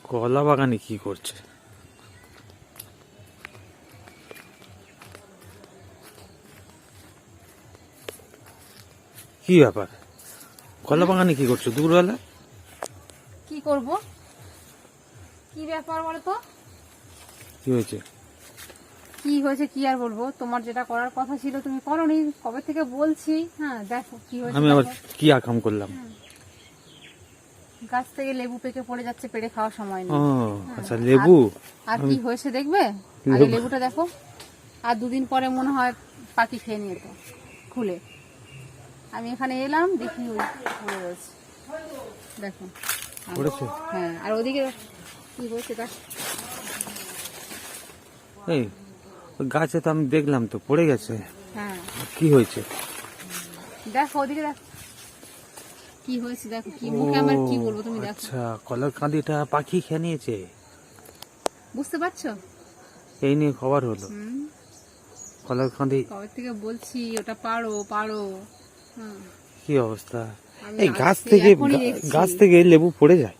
কলা বাগানে কি করছে? কি ব্যাপার? কলা বাগানে কি করছো দুপুরবেলা? কি করব? কি ব্যাপার বলো তো? কি হয়েছে? কি হয়েছে কি আর বলবো, তোমার যেটা করার কথা ছিল তুমি করোনি, কবে থেকে বলছি। হ্যাঁ দেখো কি হয়েছে। আমি আবার দেখো। কি আকাম করলাম? গাছ থেকে লেবু পেকে পড়ে যাচ্ছে, পেড়ে খাওয়ার সময় ও নেই। আচ্ছা, লেবু। আর কি হয়েছে দেখবে, আগে লেবুটা দেখো। আর দুদিন পরে মনে হয় পাখি খেয়ে নিয়ে তো খুলে। আমি এখানে এলাম দেখি ওই পড়ে রয়েছে, দেখো পড়েছে? হ্যাঁ। আর ওদিকে কি হয়েছে গাছ? এই ওই গাছে তো আমি দেখলাম তো পড়ে গেছে। হ্যাঁ কি হয়েছে? দেখো ওদিকে দেখো কি হয়েছে, দেখো কি মুখে আমার কি বলবো তুমি দেখো। আচ্ছা, কলার কাঁদিটা পাখি খেয়ে নিয়েছে। বুঝতে পারছো? এই নিয়ে খবর হলো। কলার কাঁদি। কবে থেকে বলছি ওটা পারো পারো। হ্যাঁ কি অবস্থা! আমি এই আজকে এখনই দেখছি। গাছ থেকে লেবু পড়ে যায়?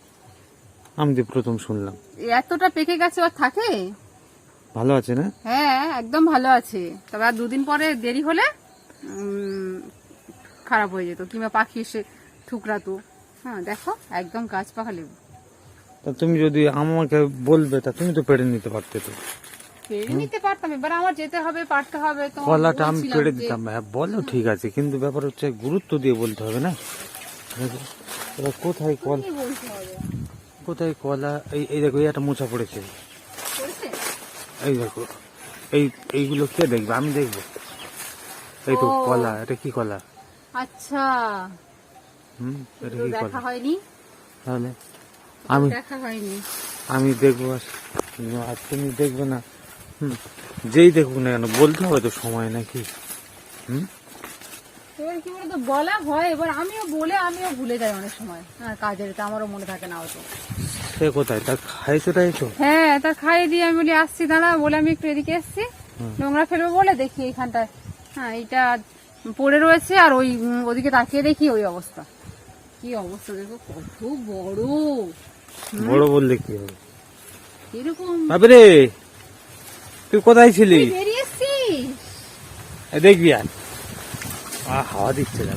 আমি তো প্রথম শুনলাম। এতটা পেকে গেছে আর থাকে? ভালো আছে না? হ্যাঁ একদম ভালো আছে, তবে আর দুদিন পরে দেরি হলে খারাপ হয়ে যেত, কিংবা পাখি এসে ঠুকরাতো। হ্যাঁ দেখো একদম গাছ পাকা লেবু। তা তুমি যদি আমাকে বলবে, তা তুমি তো পেড়ে নিতে পারতে তো। পেরে নিতে পারতাম, এবার আমার যেতে হবে, পারতে হবে। তো কলাটা আমি পেড়ে দিতাম। হ্যাঁ বলো, ঠিক আছে, কিন্তু ব্যাপার হচ্ছে গুরুত্ব দিয়ে বলতে হবে না। এবার কোথায় কল, বলতে হবে। কোথায় কলা? এই দেখো, এই একটা মোচা পড়েছে। করেছে? এই দেখো, এইগুলো কে দেখবে? আমি দেখবো। এই তো ও। কলা। এটা কি কলা? আচ্ছা এটা তো কি দেখা কলা? হয়নি, তাহলে আমি দেখা হয়নি। আমি দেখবো আর তুমি দেখবে না? যেই দেখুক না কেন বলতে হবে তো, সময় নাকি? এবার কি বলতো, বলা হয়, এবার আমিও ভুলে যাই অনেক সময়। হ্যাঁ কাজের এটা আমারও মনে থাকে না অত। সে কোথায়? তার খাইছো তাই তো? হ্যাঁ তা খাইয়ে দিয়ে আমি বলি আসছি দাঁড়া, বলে আমি একটু এদিকে এসছি নোংরা ফেলবো বলে, দেখি এইখানটায় হ্যাঁ এইটা পড়ে রয়েছে। আর ওই ওদিকে তাকিয়ে দেখি ওই অবস্থা। কি অবস্থা দেখো, কত বড়। বড় বললে কি হবে? এরকম বাবরে, তুই কোথায় ছিলি? বেরিয়ে এসছিস? দেখবি আর হাওয়া দিচ্ছে না।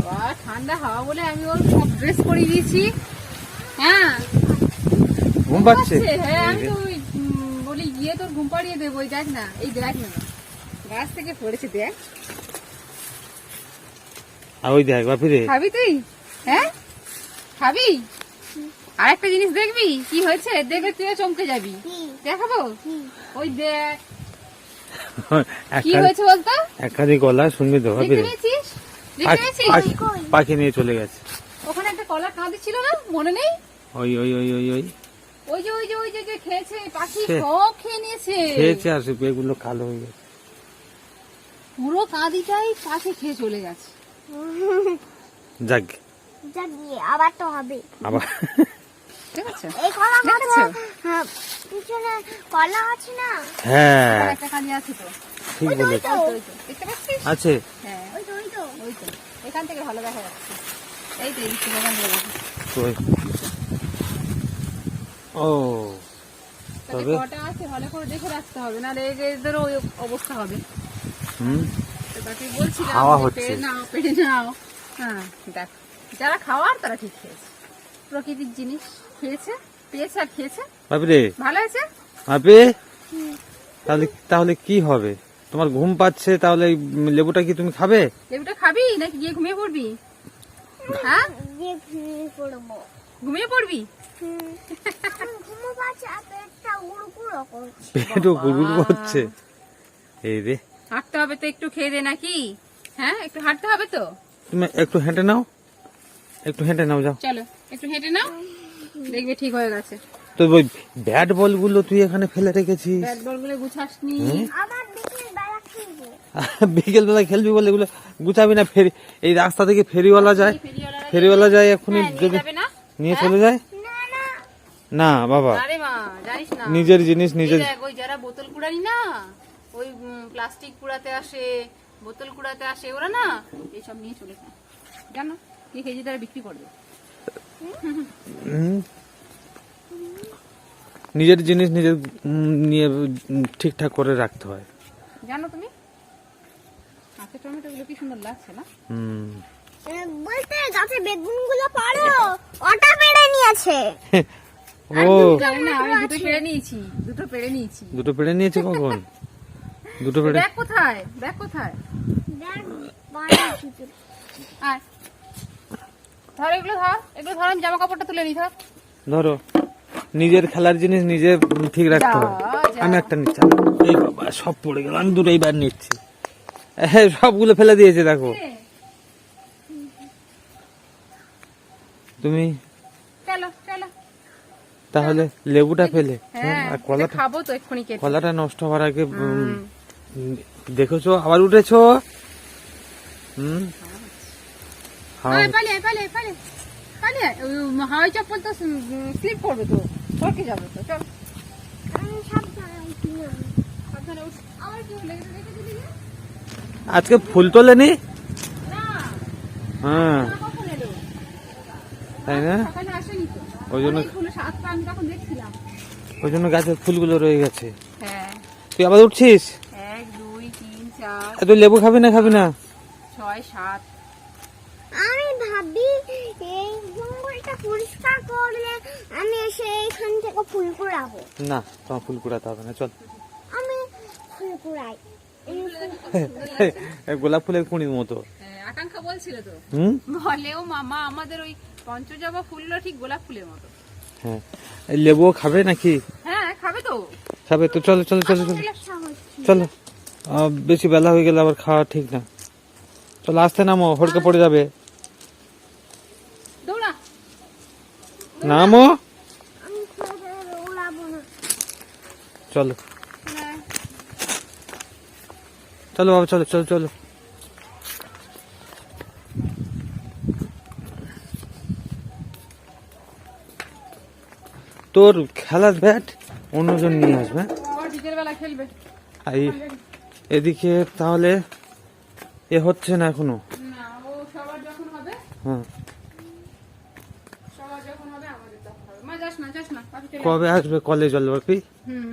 বাবা ঠান্ডা হাওয়া বলে আমি ওর সব ড্রেস পরিয়ে দিয়েছি। হ্যাঁ ঘুম পাচ্ছে? হ্যাঁ আমি তো ওই, বলি গিয়ে তোর ঘুম পাড়িয়ে দেবো। ওই দেখ না, এই দেখ না গাছ থেকে পড়েছে, দেখ। আর ওই দেখ বাপিরে। খাবি তুই? হ্যাঁ খাবি? আর একটা জিনিস দেখবি কি হয়েছে, দেখে তুই চমকে যাবি। দেখাবো? ওই দেখ কি হয়েছে বলতো। একখানি কলা শুনবি তো দেখতে বাপিরে? পেয়েছিস? দেখতে পেয়েছিস? পাখি নিয়ে চলে গেছে। ওখানে একটা কলা কাঁদি ছিল না, মনে নেই? ওই ওই ওই ওই ওই ওই যে খেয়েছে পাখি, সে- সব খেয়ে নিয়েছে। খেয়েছে, আর এগুলো কালো হয়ে গেছে। পুরো কাঁদিটাই পাখি খেয়ে চলে গেছে। যাক, আবার তো হবে। আবার ঠিক আছে? এই কলা দেখেছো? পিছনে কলা আছে না? হ্যাঁ আর একটা কাঁদি আছে তো। ঠিক বলেছ। ওই তো, দেখতে পাচ্ছিস? আছে। হ্যাঁ ওই তো ওই তো ওই তো, এখান থেকে ভালো দেখা যাচ্ছে। এই তো এদিক থেকে, এখান থেকে দেখো। কই? ও তাহলে তবে কটা আছে ভালো করে দেখে রাখতে হবে, না এদেরও ওই অবস্থা হবে। হুম তো তাকে বলছিলাম হাওয়া যে হচ্ছে। পেড়ে নাও। হ্যাঁ দেখ, যারা খাওয়ার তারা ঠিক খেয়েছে, প্রকৃতির জিনিস খেয়েছে, পেয়েছে আর খেয়েছে, বাপিরে, ভালো হয়েছে। বাপি, তাহলে তাহলে কি হবে? তোমার ঘুম পাচ্ছে, তাহলে এই লেবুটা কি তুমি খাবে? লেবুটা খাবি নাকি গিয়ে ঘুমিয়ে পড়বি? হ্যাঁ দিয়ে ঘুমিয়ে পড়বো। ঘুমিয়ে পড়বি? ঘুমো পাচ্ছে, পেটটা উড়কুড়ো করছে। পেটও গুড়গুড় করছে। এই রে, হাঁটতে হবে তো একটু, খেয়ে দে নাকি? হ্যাঁ একটু হাঁটতে হবে তো। তুমি একটু হেঁটে নাও, একটু হেঁটে নাও, যাও। চলো একটু হেঁটে নাও, দেখবে ঠিক হয়ে গেছে। তো ওই ব্যাট বল গুলো তুই এখানে ফেলে রেখেছিস। ব্যাট বল গুলো গুছাসনি? আবার বিকেল বেলা খেলবো। বিকেল বেলা খেলবি বলে এগুলো গুছাবি না? ফেরি, এই রাস্তা থেকে ফেরিওয়ালা যায়, ফেরিওয়ালা যায় এখনই, যদি যাবে না? নিয়ে চলে যায়। না না না বাবা, আরে মা জানিস না, নিজের জিনিস এই নিজের। দেখ, ওই যারা বোতল কুড়ানি না, ওই প্লাস্টিক কুড়াতে আসে, বোতল কুড়াতে আসে, ওরা না এইসব নিয়ে চলে যায়, জানো? কি কেজি তারা বিক্রি করবে। হুম, নিজের জিনিস নিজের নিয়ে ঠিকঠাক করে রাখতে হয়। জানো তুমি হাতে টমেটো গুলো কি সুন্দর লাগছে না? হুম। বলতে গাছে বেগুন গুলো পারো, ওটা পেড়ে নিয়েছে। ও জানি না, আমি দুটো পেড়ে নিয়েছি। দুটো পেড়ে নিয়েছে কখন? দুটো পেড়ে ব্যাগ কোথায়? দেখ বাড়ি থেকে। আয় ধর, এগুলো ধর, আমি জামা কাপড়টা তুলে নিই। ধর ধরো, নিজের খেলার জিনিস নিজে ঠিক রাখতে হয়। যা। আমি একটা নিচ্ছি। এই বাবা সব পড়ে গেল, আমি দুটোই বার নিচ্ছি। হ্যাঁ, সবগুলো ফেলে দিয়েছে দেখো। তুমি চলো চলো। তাহলে লেবুটা ফেলে, হ্যাঁ, আর কলাটা, খাবো তো এক্ষুনি কেটে। কলাটা নষ্ট হওয়ার আগে দেখেছো আবার উঠেছো। হুম। আয়, পালিয়ে হাওয়াই চপ্পল তো স্লিপ করবে তো, পড়কে যাবে তো। চল আমি সাবধানে উঠি না। সাবধানে উঠ। আবার কি হলো? রেখে দিলি না? আজকে ফুল তোলেনি? না, হ্যাঁ, কখন এলো? তাই না? সকালে আসেনি তো। ওই জন্য, অনেকগুলো সাতটা আমি তখন দেখছিলাম। ওই জন্য গাছের ফুলগুলো রয়ে গেছে। হ্যাঁ, তুই আবার উঠছিস? 1 2 3 4 তুই লেবু খাবি না? 6 7। আমি ভাবি এই জঙ্গলটা পরিষ্কার করলে আমি এসে এখান থেকে ফুল কুড়াবো। না, তোমার ফুল কুড়াতে হবে না, চল। আমি ফুল কুড়াই। গোলাপ ফুলের কুঁড়ির মতো। আকাঙ্ক্ষা বলছিল তো, হুম। বলেও মামা আমাদের ওই পঞ্চজবা ফুলগুলো ঠিক গোলাপ ফুলের মতো। হ্যাঁ, এই লেবুও খাবে নাকি? হ্যাঁ, খাবে তো। খাবে তো, চলো চলো চলো চলো চলো। বেশি বেলা হয়ে গেলে আবার খাওয়া ঠিক না। চলো, আসতে নামো, হড়কে পড়ে যাবে। দৌড়া। নামো, আমি উড়াবো না। চলো হ্যাঁ, চলো বাবা, চলো চলো চলো। তোর খেলার ব্যাট অন্যজন নিয়ে আসবে। আবার বিকেল বেলা খেলবে। আর এদিকে তাহলে এ হচ্ছে না এখনো। না, ও সবার যখন হবে, হ্যাঁ, আমাদের তখন হবে। মা যাস না পাখি চলে কবে আসবে কলেজ জলবাপি? হুম,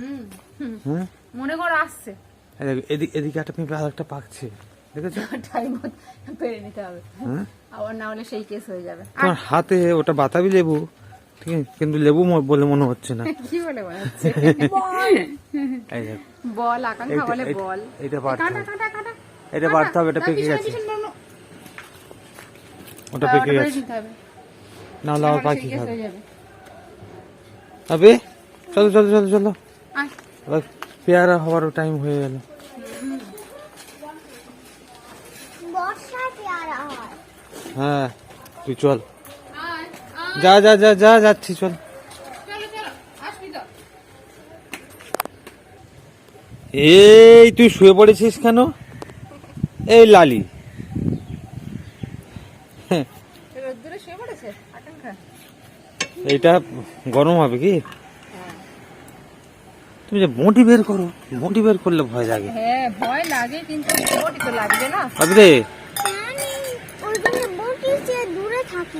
হ্যাঁ, মনে করো আসছে। এদিকে একটা পেঁপে আর একটা পাকছে, দেখেছো? টাইম পেরে নিতে হবে, হ্যাঁ, আবার না হলে সেই কেস হয়ে যাবে। তোমার হাতে ওটা বাতাবি লেবু, ঠিক আছে, কিন্তু লেবু বলে মনে হচ্ছে না। কি বলে মনে হচ্ছে? এই দেখো, বল, আকাঙ্ক্ষা বলে বল। এটা বাড়তে হবে, কাটা। এটা বাড়তে হবে, এটা পেকে গেছে, ওটা পেকে গেছে, না হলে আবার পাখি খাবে। আবে চলো চলো চলো চলো, আবার পেয়ারা হওয়ারও টাইম হয়ে গেল। বর্ষায় পেয়ারা হয়। হ্যাঁ, তুই চল, যা যা যা যা যাচ্ছি, চল। এই তুই শুয়ে পড়েছিস কেন? এই লালি, এইটা গরম হবে কি? তুমি যে বঁটি বের করো, বঁটি বের করলে ভয় লাগে। হ্যাঁ, ভয় লাগে, কিন্তু বটি তো লাগবে না। ভাবরে, আমি ওই জন্য বটি চেয়ে দূরে থাকি।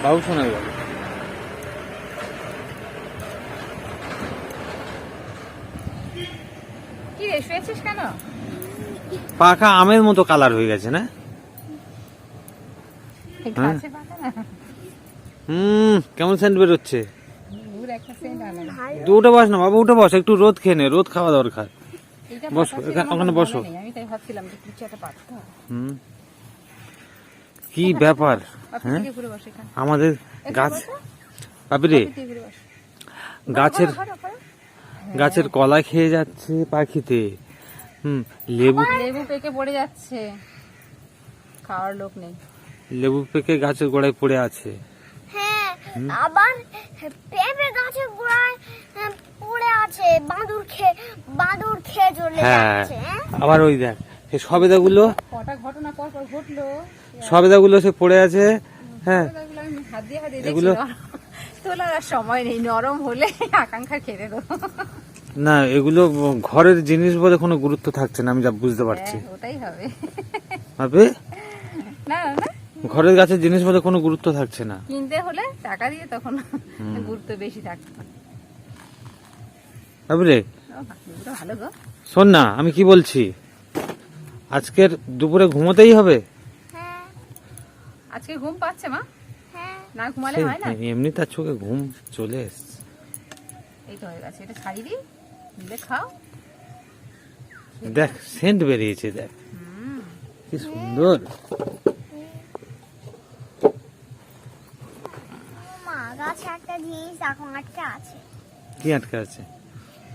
বাবু শোনা গেল। কি রে, শুয়েছিস কেন? পাকা আমের মতো কালার হয়ে গেছে না? হ্যাঁ। গাছে পাতা না, কেমন সেন্ট বেরোচ্ছে? দূর একটা সেন্ট আলাদা। তুই উঠে বস না বাবা, উঠে বস, একটু রোদ খেয়ে নে, রোদ খাওয়া দরকার। এইটা বসো, পাতা ছিল, ওখানে আমার বসো। মনে নেই, আমি তাই ভাবছিলাম যে কিছু একটা পাতা। কি ব্যাপার? আপনি দিকে ঘুরে বসে এখানে। আমাদের গাছ, বাপিরে, দিকে ঘুরে বসে। গাছের ঘরে। গাছের কলা খেয়ে যাচ্ছে পাখিতে। লেবু লেবু পেকে পড়ে যাচ্ছে, খাওয়ার লোক নেই। লেবু পেকে গাছের গোড়ায় পড়ে আছে। হ্যাঁ, আবার পেঁপে গাছের গোড়ায় পড়ে আছে, বাদুর খেয়ে চলে হ্যাঁ, যাচ্ছে। আবার ওই দেখ, সেই সবেদাগুলো, কটা ঘটনা পর পর ঘটলো। সবেদাগুলো সে পড়ে আছে। হ্যাঁ, সবেদাগুলো আমি হাত দিয়ে এগুলো- দেখছি, তোলার আর সময় নেই, নরম হলে আকাঙ্ক্ষা খেতে দেবো। না, এগুলো ঘরের জিনিস বলে কোনো গুরুত্ব থাকছে না, আমি যা বুঝতে পারছি। ওটাই হবে। ভাবে না না, ঘরের গাছের জিনিসপত্র কোনো গুরুত্ব থাকছে না। কিনতে হলে টাকা দিয়ে তখন গুরুত্ব বেশি থাকতো। বুঝলে? লেবুটা ভালো গো। শোন না, আমি কি বলছি, আজকের দুপুরে ঘুমোতেই হবে। হ্যাঁ আজকে ঘুম পাচ্ছে মা? হ্যাঁ না ঘুমালে হয় না। এমনি তার চোখে ঘুম চলে এসছে। এই তো হয়ে গেছে, এটা ছাড়িয়ে দিই, দিলে খাও। দেখ সেন্ট বেরিয়েছে, দেখ কি সুন্দর। মা গাছে একটা জিনিস এখন আটকে আছে। কি আটকে আছে?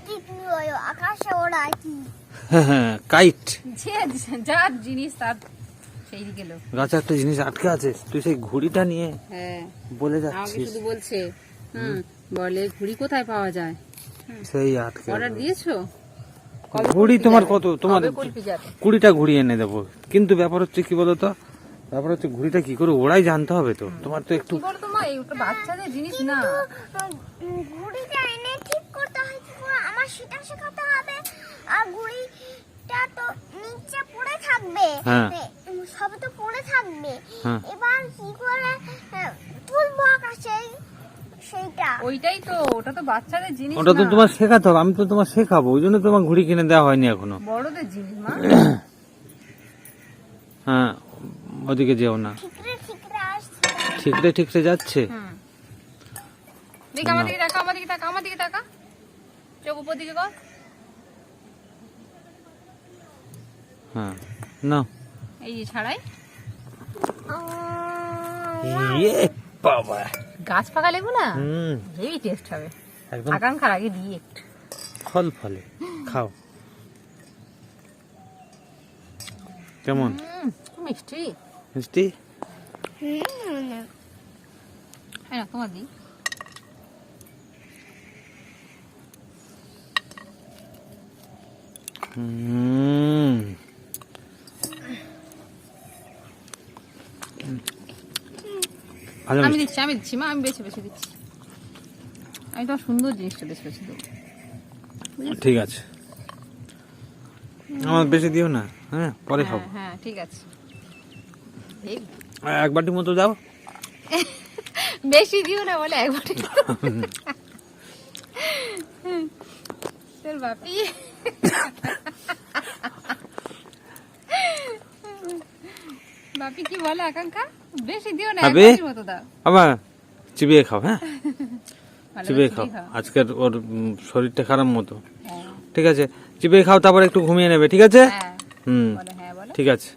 টিকলি ওই আকাশে ওড়ায় কি? কাইট। যে যার জিনিস তার সেই দিকে লোক। গাছে একটা জিনিস আটকে আছে, তুই সেই ঘুড়িটা নিয়ে হ্যাঁ, বলে আমাকে যাচ্ছিস। শুধু বলছে বলে ঘুড়ি কোথায় পাওয়া যায়, সেই আটকে অর্ডার আছে। দিয়েছো? ঘুড়ি তোমার কত, তোমার কবে কুলপি যাবে? 20টা ঘুড়ি এনে দেবো, কিন্তু ব্যাপার হচ্ছে কি বলতো, ব্যাপার হচ্ছে ঘুড়িটা কি করে ওড়াই জানতে হবে তো। তোমার তো একটু কি বলতো মা, এই বাচ্চাদের জিনিস না। ঘুড়িটা এনে ঠিক করতে হয় কি করে? আমার সেটা শেখাতে হবে। আর ঘুড়িটা তো নিচে পড়ে থাকবে, হ্যাঁ। সব তো পড়ে থাকবে। হ্যাঁ। এবার কি করে তুলবো আকাশে সেইটা? ওইটাই তো, ওটা তো বাচ্চাদের জিনিস ওটা তো না, তোমার শেখাতে হবে, আমি তো তোমার শেখাবো, ওই জন্য তোমার ঘুড়ি কিনে দেওয়া হয়নি এখনো। বড়দের জিনিস মা। হ্যাঁ, ওদিকে যেও না, ঠিকরে ঠিকরে আসছে। ঠিকরে ঠিকরে যাচ্ছে। দেখ আমার দিকে তাকা, আমার দিকে তাকা, আমার দিকে তাকা, চোখ উপর দিকে কর। হ্যাঁ না, এই যে ছাড়াই ইয়ে বাবা, গাছ পাকা লেবু না, হুম, হেভি টেস্ট হবে। একদম আকাঙ্ক্ষার আগে দিয়ে একটু ফল ফলে খাও। কেমন মিষ্টি। মিষ্টি? হ্যাঁ তোমার দিই। হুম, ভালো আমি মিষ্টি। দিচ্ছি, আমি দিচ্ছি মা, আমি বেছে বেছে দিচ্ছি। আমি তোমার সুন্দর জিনিসটা বেছে বেছে দেবো। ঠিক আছে, আমার বেশি দিও না, হ্যাঁ পরে খাবো। হ্যাঁ হ্যাঁ ঠিক আছে। এই এক বাটি মতো দাও। বেশি দিও না বলে একবার তোর বাপি। বাপি কি বলে আকাঙ্ক্ষা, বেশি দিও না, আবে। একবারের মতো দাও। আবার চিবিয়ে খাও, হ্যাঁ ভালো চিবিয়ে করে খাও, চিবিয়ে খাও। আজকের ওর শরীরটা খারাপ মতো। হ্যাঁ ঠিক আছে, চিবিয়ে খাও, তারপর একটু ঘুমিয়ে নেবে, ঠিক আছে? হ্যাঁ হুম, বলে, হ্যাঁ বলে। ঠিক আছে।